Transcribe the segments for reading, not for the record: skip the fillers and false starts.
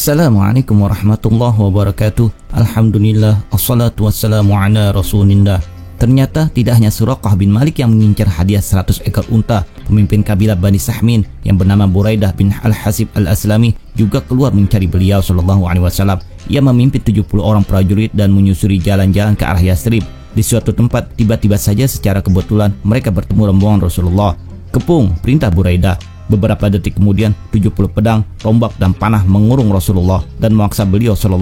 Assalamualaikum warahmatullahi wabarakatuh. Alhamdulillah, assalatu wassalamu ala rasulillah. Ternyata tidak hanya Suraqah bin Malik yang mengincar hadiah 100 ekor unta. Pemimpin kabilah Bani Sahmin yang bernama Buraidah bin Al-Hasib Al-Aslami juga keluar mencari beliau SAW. Ia memimpin 70 orang prajurit dan menyusuri jalan-jalan ke arah Yathrib. Di suatu tempat, tiba-tiba saja secara kebetulan mereka bertemu rombongan Rasulullah. Kepung, perintah Buraidah. Beberapa detik kemudian 70 pedang, tombak dan panah mengurung Rasulullah dan memaksa beliau SAW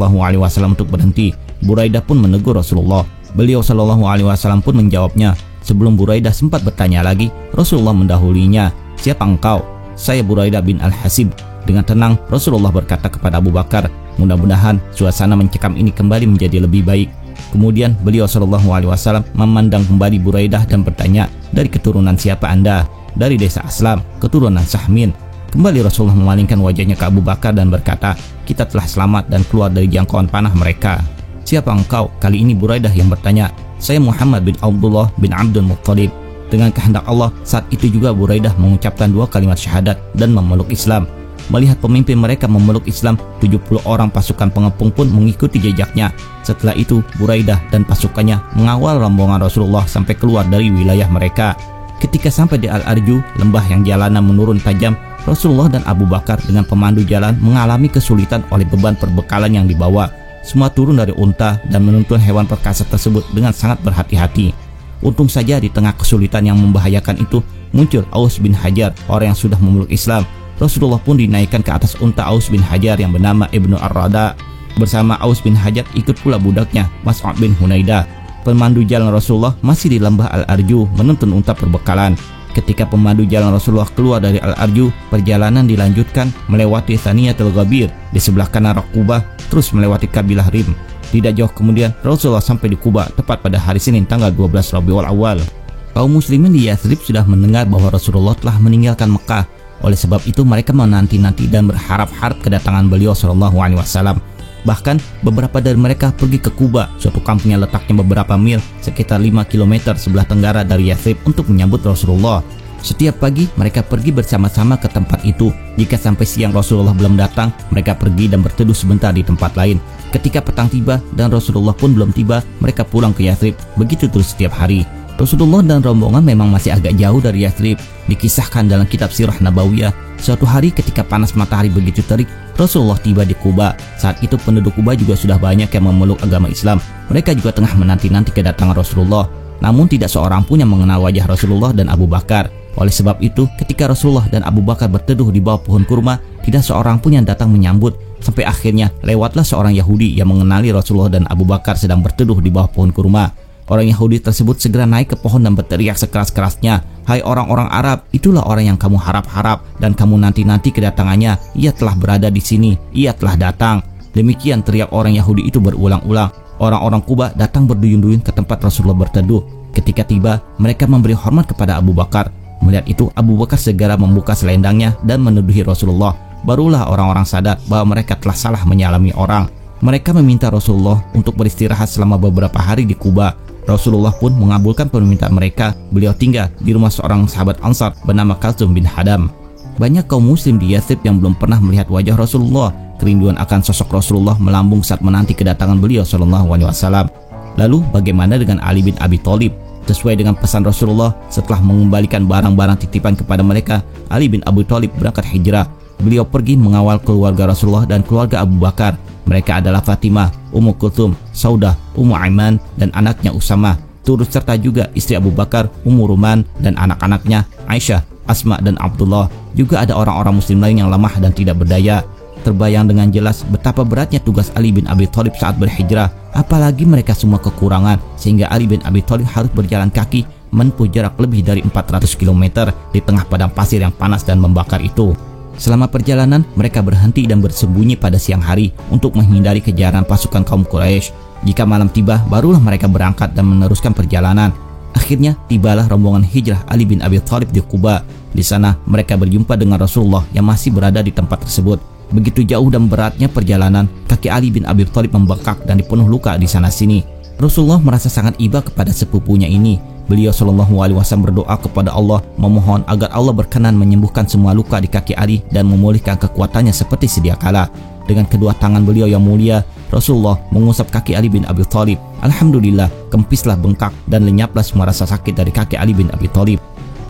untuk berhenti. Buraidah pun menegur Rasulullah. Beliau SAW pun menjawabnya. Sebelum Buraidah sempat bertanya lagi, Rasulullah mendahulinya. Siapa engkau? Saya Buraidah bin Al-Hasib. Dengan tenang Rasulullah berkata kepada Abu Bakar, mudah-mudahan suasana mencekam ini kembali menjadi lebih baik. Kemudian beliau SAW memandang kembali Buraidah dan bertanya, dari keturunan siapa anda? Dari desa Aslam, keturunan Sahmin. Kembali Rasulullah memalingkan wajahnya ke Abu Bakar dan berkata, kita telah selamat dan keluar dari jangkauan panah mereka. Siapa engkau? Kali ini Buraidah yang bertanya. Saya Muhammad bin Abdullah bin Abdul Muttalib. Dengan kehendak Allah, saat itu juga Buraidah mengucapkan 2 kalimat syahadat dan memeluk Islam. Melihat pemimpin mereka memeluk Islam, 70 orang pasukan pengepung pun mengikuti jejaknya. Setelah itu, Buraidah dan pasukannya mengawal rombongan Rasulullah sampai keluar dari wilayah mereka. Ketika sampai di Al-Arju, lembah yang jalanan menurun tajam, Rasulullah dan Abu Bakar dengan pemandu jalan mengalami kesulitan oleh beban perbekalan yang dibawa. Semua turun dari unta dan menuntun hewan perkasa tersebut dengan sangat berhati-hati. Untung saja di tengah kesulitan yang membahayakan itu, muncul Aus bin Hajar, orang yang sudah memeluk Islam. Rasulullah pun dinaikkan ke atas unta Aus bin Hajar yang bernama Ibnu Ar-Rada. Bersama Aus bin Hajar ikut pula budaknya, Mas'ud bin Hunaidah. Pemandu jalan Rasulullah masih di lembah Al-Arju menuntun unta perbekalan. Ketika pemandu jalan Rasulullah keluar dari Al-Arju, perjalanan dilanjutkan melewati Thaniyatul Ghabir, di sebelah kanan Raqubah, terus melewati kabilah Rim. Tidak jauh kemudian Rasulullah sampai di Quba tepat pada hari Senin tanggal 12 Rabiul Awal. Kaum muslimin di Yathrib sudah mendengar bahwa Rasulullah telah meninggalkan Mekah. Oleh sebab itu mereka menanti-nanti dan berharap-harap kedatangan beliau SAW. Bahkan beberapa dari mereka pergi ke Quba, suatu kampung yang letaknya beberapa mil, sekitar 5 km sebelah tenggara dari Yathrib untuk menyambut Rasulullah. Setiap pagi mereka pergi bersama-sama ke tempat itu. Jika sampai siang Rasulullah belum datang, mereka pergi dan berteduh sebentar di tempat lain. Ketika petang tiba dan Rasulullah pun belum tiba, mereka pulang ke Yathrib. Begitu terus setiap hari. Rasulullah dan rombongan memang masih agak jauh dari Yathrib. Dikisahkan dalam kitab Sirah Nabawiyah, suatu hari ketika panas matahari begitu terik, Rasulullah tiba di Quba. Saat itu penduduk Quba juga sudah banyak yang memeluk agama Islam. Mereka juga tengah menanti-nanti kedatangan Rasulullah. Namun tidak seorang pun yang mengenal wajah Rasulullah dan Abu Bakar. Oleh sebab itu, ketika Rasulullah dan Abu Bakar berteduh di bawah pohon kurma, tidak seorang pun yang datang menyambut. Sampai akhirnya lewatlah seorang Yahudi yang mengenali Rasulullah dan Abu Bakar sedang berteduh di bawah pohon kurma. Orang Yahudi tersebut segera naik ke pohon dan berteriak sekeras-kerasnya, "Hai orang-orang Arab, itulah orang yang kamu harap-harap dan kamu nanti-nanti kedatangannya. Ia telah berada di sini, ia telah datang." Demikian teriak orang Yahudi itu berulang-ulang. Orang-orang Quba datang berduyun-duyun ke tempat Rasulullah berteduh. Ketika tiba, mereka memberi hormat kepada Abu Bakar. Melihat itu, Abu Bakar segera membuka selendangnya dan menuduhi Rasulullah. Barulah orang-orang sadar bahwa mereka telah salah menyalami orang. Mereka meminta Rasulullah untuk beristirahat selama beberapa hari di Quba. Rasulullah pun mengabulkan permintaan mereka. Beliau tinggal di rumah seorang sahabat Ansar bernama Kalsum bin Hadam. Banyak kaum muslim di Yathrib yang belum pernah melihat wajah Rasulullah. Kerinduan akan sosok Rasulullah melambung saat menanti kedatangan beliau SAW. Lalu bagaimana dengan Ali bin Abi Thalib? Sesuai dengan pesan Rasulullah, setelah mengembalikan barang-barang titipan kepada mereka, Ali bin Abi Thalib berangkat hijrah. Beliau pergi mengawal keluarga Rasulullah dan keluarga Abu Bakar. Mereka adalah Fatimah, Ummu Kulthum, Saudah, Ummu Aiman, dan anaknya Usamah. Turut serta juga istri Abu Bakar, Ummu Ruman, dan anak-anaknya Aisyah, Asma, dan Abdullah. Juga ada orang-orang muslim lain yang lemah dan tidak berdaya. Terbayang dengan jelas betapa beratnya tugas Ali bin Abi Thalib saat berhijrah. Apalagi mereka semua kekurangan, sehingga Ali bin Abi Thalib harus berjalan kaki menempuh jarak lebih dari 400 km di tengah padang pasir yang panas dan membakar itu. Selama perjalanan, mereka berhenti dan bersembunyi pada siang hari untuk menghindari kejaran pasukan kaum Quraisy. Jika malam tiba, barulah mereka berangkat dan meneruskan perjalanan. Akhirnya, tibalah rombongan hijrah Ali bin Abi Thalib di Quba. Di sana, mereka berjumpa dengan Rasulullah yang masih berada di tempat tersebut. Begitu jauh dan beratnya perjalanan, kaki Ali bin Abi Thalib membengkak dan dipenuh luka di sana-sini. Rasulullah merasa sangat iba kepada sepupunya ini. Beliau SAW berdoa kepada Allah, memohon agar Allah berkenan menyembuhkan semua luka di kaki Ali dan memulihkan kekuatannya seperti sedia kala. Dengan kedua tangan beliau yang mulia, Rasulullah mengusap kaki Ali bin Abi Thalib. Alhamdulillah, kempislah bengkak dan lenyaplah semua rasa sakit dari kaki Ali bin Abi Thalib.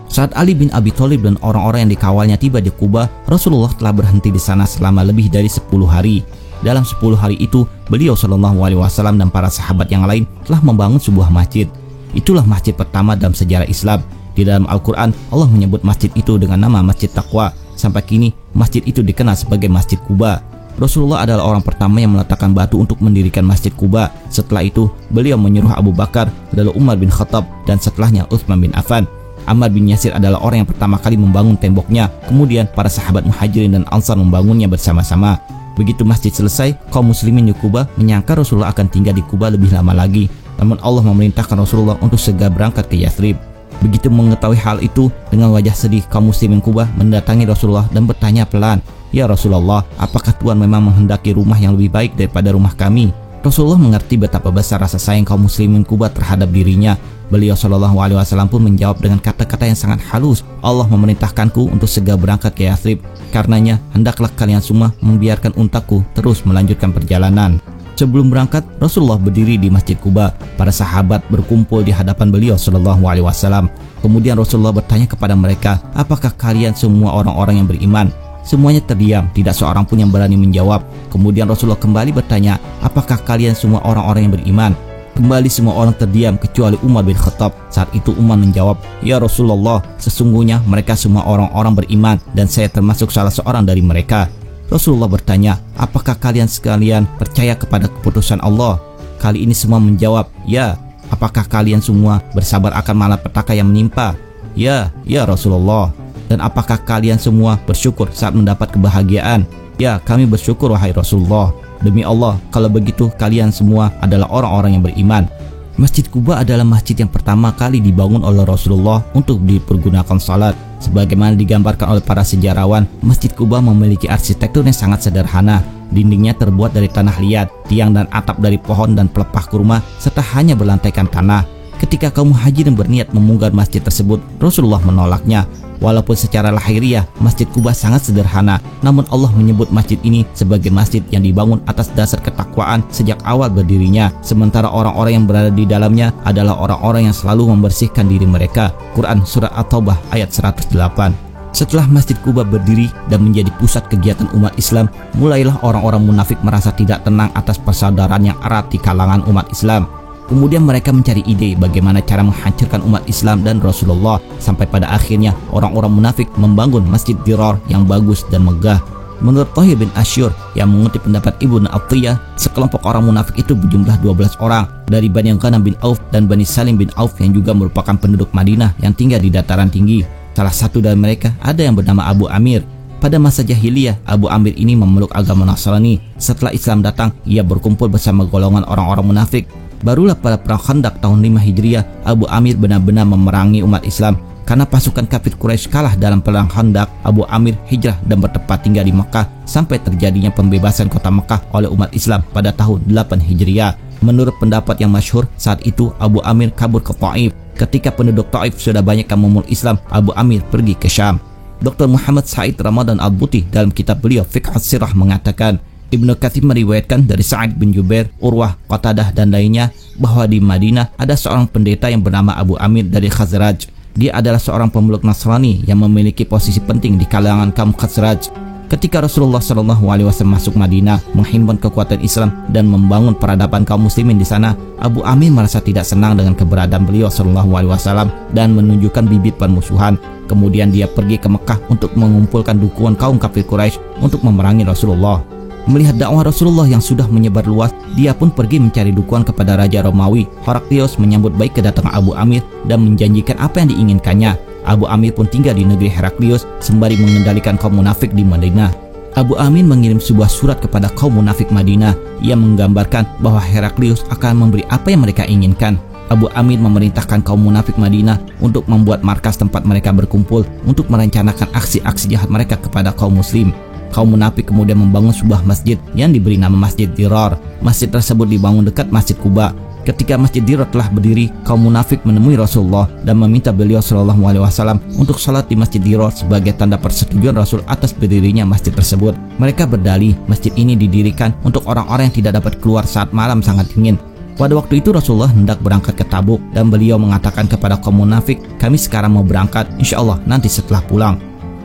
Saat Ali bin Abi Thalib dan orang-orang yang dikawalnya tiba di Quba, Rasulullah telah berhenti di sana selama lebih dari 10 hari. Dalam 10 hari itu, beliau SAW dan para sahabat yang lain telah membangun sebuah masjid. Itulah masjid pertama dalam sejarah Islam. Di dalam Al-Quran, Allah menyebut masjid itu dengan nama Masjid Taqwa. Sampai kini, masjid itu dikenal sebagai Masjid Quba. Rasulullah adalah orang pertama yang meletakkan batu untuk mendirikan Masjid Quba. Setelah itu, beliau menyuruh Abu Bakar, lalu Umar bin Khattab, dan setelahnya Utsman bin Affan. Ammar bin Yasir adalah orang yang pertama kali membangun temboknya. Kemudian, para sahabat Muhajirin dan Ansar membangunnya bersama-sama. Begitu masjid selesai, kaum muslimin di Quba menyangka Rasulullah akan tinggal di Quba lebih lama lagi. Namun Allah memerintahkan Rasulullah untuk segera berangkat ke Yathrib. Begitu mengetahui hal itu, dengan wajah sedih kaum muslimin Quba mendatangi Rasulullah dan bertanya pelan, "Ya Rasulullah, apakah Tuhan memang menghendaki rumah yang lebih baik daripada rumah kami?" Rasulullah mengerti betapa besar rasa sayang kaum muslimin Quba terhadap dirinya. Beliau SAW pun menjawab dengan kata-kata yang sangat halus, "Allah memerintahkanku untuk segera berangkat ke Yathrib. Karenanya, hendaklah kalian semua membiarkan untaku terus melanjutkan perjalanan." Sebelum berangkat, Rasulullah berdiri di Masjid Quba. Para sahabat berkumpul di hadapan beliau SAW. Kemudian Rasulullah bertanya kepada mereka, "Apakah kalian semua orang-orang yang beriman?" Semuanya terdiam, tidak seorang pun yang berani menjawab. Kemudian Rasulullah kembali bertanya, "Apakah kalian semua orang-orang yang beriman?" Kembali semua orang terdiam kecuali Umar bin Khattab. Saat itu Umar menjawab, "Ya Rasulullah, sesungguhnya mereka semua orang-orang beriman dan saya termasuk salah seorang dari mereka." Rasulullah bertanya, "Apakah kalian sekalian percaya kepada keputusan Allah?" Kali ini semua menjawab, "Ya." "Apakah kalian semua bersabar akan malapetaka yang menimpa?" "Ya, ya Rasulullah." "Dan apakah kalian semua bersyukur saat mendapat kebahagiaan?" "Ya, kami bersyukur wahai Rasulullah." "Demi Allah, kalau begitu kalian semua adalah orang-orang yang beriman." Masjid Quba adalah masjid yang pertama kali dibangun oleh Rasulullah untuk dipergunakan salat. Sebagaimana digambarkan oleh para sejarawan, Masjid Quba memiliki arsitektur yang sangat sederhana. Dindingnya terbuat dari tanah liat, tiang dan atap dari pohon dan pelepah kurma, serta hanya berlantaikan tanah. Ketika kaum muhajirin berniat memunggah masjid tersebut, Rasulullah menolaknya. Walaupun secara lahiriah Masjid Quba sangat sederhana, namun Allah menyebut masjid ini sebagai masjid yang dibangun atas dasar ketakwaan sejak awal berdirinya. Sementara orang-orang yang berada di dalamnya adalah orang-orang yang selalu membersihkan diri mereka. Quran Surah At-Taubah ayat 108. Setelah Masjid Quba berdiri dan menjadi pusat kegiatan umat Islam, mulailah orang-orang munafik merasa tidak tenang atas persaudaraan yang erat di kalangan umat Islam. Kemudian mereka mencari ide bagaimana cara menghancurkan umat Islam dan Rasulullah. Sampai pada akhirnya orang-orang munafik membangun Masjid Dirar yang bagus dan megah. Menurut Thahir bin Asyur yang mengutip pendapat Ibnu Atiyah, sekelompok orang munafik itu berjumlah 12 orang dari Bani Ghanam bin Auf dan Bani Salim bin Auf yang juga merupakan penduduk Madinah yang tinggal di dataran tinggi. Salah satu dari mereka ada yang bernama Abu Amir. Pada masa jahiliyah, Abu Amir ini memeluk agama Nasrani. Setelah Islam datang, ia berkumpul bersama golongan orang-orang munafik. Barulah pada perang Khandaq tahun 5 Hijriah, Abu Amir benar-benar memerangi umat Islam. Karena pasukan kafir Quraisy kalah dalam perang Khandaq, Abu Amir hijrah dan bertempat tinggal di Mekah sampai terjadinya pembebasan kota Mekah oleh umat Islam pada tahun 8 Hijriah. Menurut pendapat yang masyhur, saat itu Abu Amir kabur ke Taif. Ketika penduduk Taif sudah banyak yang memeluk Islam, Abu Amir pergi ke Syam. Dr. Muhammad Said Ramadan Al-Buti dalam kitab beliau Fiqh As-Sirah mengatakan, Ibnu Katsir meriwayatkan dari Sa'id bin Jubair, Urwah, Qatadah dan lainnya bahwa di Madinah ada seorang pendeta yang bernama Abu Amir dari Khazraj. Dia adalah seorang pemeluk Nasrani yang memiliki posisi penting di kalangan kaum Khazraj. Ketika Rasulullah SAW masuk Madinah, menghimpun kekuatan Islam dan membangun peradaban kaum muslimin di sana, Abu Amir merasa tidak senang dengan keberadaan beliau SAW dan menunjukkan bibit permusuhan. Kemudian dia pergi ke Mekah untuk mengumpulkan dukungan kaum kafir Quraisy untuk memerangi Rasulullah. Melihat dakwah Rasulullah yang sudah menyebar luas, dia pun pergi mencari dukungan kepada Raja Romawi. Heraklius menyambut baik kedatangan Abu Amir dan menjanjikan apa yang diinginkannya. Abu Amir pun tinggal di negeri Heraklius sembari mengendalikan kaum munafik di Madinah. Abu Amir mengirim sebuah surat kepada kaum munafik Madinah. Ia menggambarkan bahwa Heraklius akan memberi apa yang mereka inginkan. Abu Amir memerintahkan kaum munafik Madinah untuk membuat markas tempat mereka berkumpul untuk merencanakan aksi-aksi jahat mereka kepada kaum muslim. Kaum munafik kemudian membangun sebuah masjid yang diberi nama Masjid Dirar. Masjid tersebut dibangun dekat Masjid Quba. Ketika Masjid Dirar telah berdiri, kaum munafik menemui Rasulullah dan meminta beliau Shallallahu Alaihi Wasallam untuk sholat di Masjid Dirar sebagai tanda persetujuan Rasul atas berdirinya masjid tersebut. Mereka berdalih masjid ini didirikan untuk orang-orang yang tidak dapat keluar saat malam sangat dingin. Pada waktu itu Rasulullah hendak berangkat ke Tabuk dan beliau mengatakan kepada kaum munafik, kami sekarang mau berangkat, insya Allah nanti setelah pulang.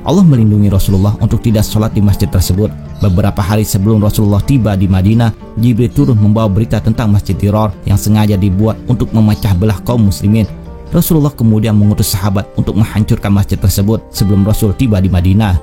Allah melindungi Rasulullah untuk tidak sholat di masjid tersebut. Beberapa hari sebelum Rasulullah tiba di Madinah, Jibril turun membawa berita tentang Masjid Dirar yang sengaja dibuat untuk memecah belah kaum muslimin. Rasulullah kemudian mengutus sahabat untuk menghancurkan masjid tersebut sebelum Rasul tiba di Madinah.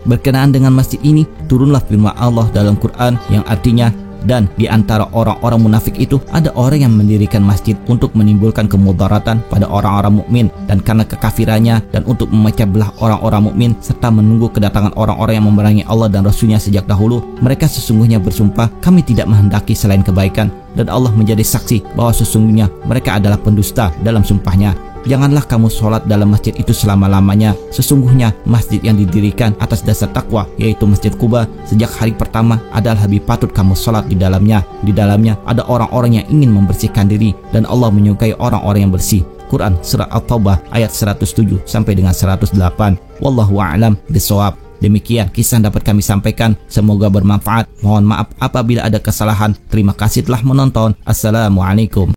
Berkenaan dengan masjid ini, turunlah firman Allah dalam Quran yang artinya, dan di antara orang-orang munafik itu ada orang yang mendirikan masjid untuk menimbulkan kemudaratan pada orang-orang mukmin dan karena kekafirannya, dan untuk memecah belah orang-orang mukmin serta menunggu kedatangan orang-orang yang memerangi Allah dan Rasulnya sejak dahulu. Mereka sesungguhnya bersumpah, kami tidak menghendaki selain kebaikan, dan Allah menjadi saksi bahwa sesungguhnya mereka adalah pendusta dalam sumpahnya. Janganlah kamu sholat dalam masjid itu selama-lamanya. Sesungguhnya masjid yang didirikan atas dasar takwa, yaitu Masjid Quba, sejak hari pertama adalah lebih patut kamu sholat di dalamnya. Di dalamnya ada orang-orang yang ingin membersihkan diri, dan Allah menyukai orang-orang yang bersih. Quran Surah At-Taubah ayat 107 sampai dengan 108. Wallahu a'lam bishawab. Demikian kisah yang dapat kami sampaikan. Semoga bermanfaat. Mohon maaf apabila ada kesalahan. Terima kasih telah menonton. Assalamualaikum.